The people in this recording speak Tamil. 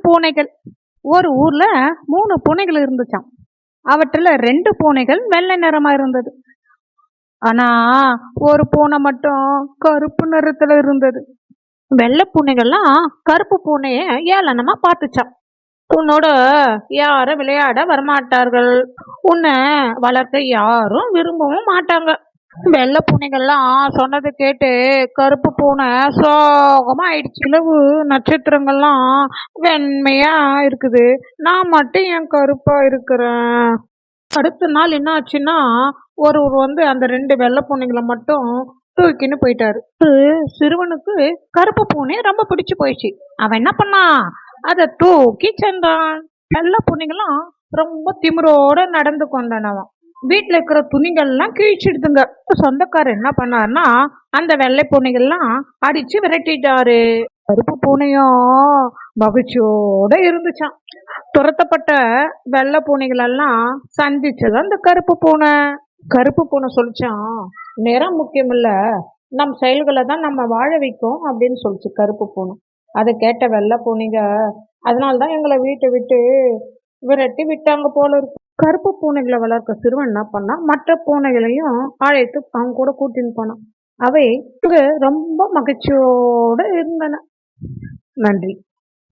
பூனைகள். ஒரு ஊர்ல 3 பூனைகள் இருந்துச்சாம். அவற்றுல 2 பூனைகள் வெள்ளை நிறமா இருந்தது. ஆனா ஒரு பூனை மட்டும் கருப்பு நிறத்துல இருந்தது. வெள்ளை பூனைகள்லாம் கருப்பு பூனைய ஏளனமா பார்த்துச்சாம். உன்னோட யாரும் விளையாட வரமாட்டார்கள், உன்னை வளர்க்க யாரும் விரும்பவும் மாட்டாங்க. வெள்ளை பூனைகள்லாம் சொன்னதை கேட்டு கருப்பு பூனை சோகமா ஆயிடுச்சு. நிலவு நட்சத்திரங்கள்லாம் வெண்மையா இருக்குது, நான் மட்டும் என் கருப்பா இருக்கிறேன். அடுத்த நாள் என்ன ஆச்சுன்னா, ஒருவர் வந்து அந்த 2 வெள்ளை பூனைகளை மட்டும் தூக்கின்னு போயிட்டாரு. சிறுவனுக்கு கருப்பு பூனை ரொம்ப பிடிச்சு போயிடுச்சு. அவன் என்ன பண்ணான், அதை தூக்கி சென்றான். வெள்ளை பூனைகள்லாம் ரொம்ப திமிரோட நடந்து கொண்டானவன். வீட்டுல இருக்கிற துணிகள்லாம் கிழிச்சிடுதுங்க. சொந்தக்காரர் என்ன பண்ணாருன்னா, அந்த வெள்ளை பூனைகள்லாம் அடிச்சு விரட்டிட்டாரு. கருப்பு பூனையும் மகிழ்ச்சியோட இருந்துச்சான். துரத்தப்பட்ட வெள்ளை பூனைகள் எல்லாம் சந்திச்சது அந்த கருப்பு பூனை. கருப்பு பூனை சொல்லிச்சான், நிறம் முக்கியம் இல்ல, நம் செயல்களை தான் நம்ம வாழ வைக்கும் அப்படின்னு சொல்லிச்சு கருப்பு பூனை. அதை கேட்ட வெள்ளை பூனைங்க, அதனால்தான் எங்களை வீட்டை விட்டு விரட்டி விட்டாங்க போல இருக்கு. கருப்பு பூனைகளை வளர்க்க சிறுவன் என்ன பண்ணா, மற்ற பூனைகளையும் அழைத்து அவங்க கூட கூட்டின்னு போனான். அவை ரொம்ப மகிழ்ச்சியோட இருந்தன. நன்றி.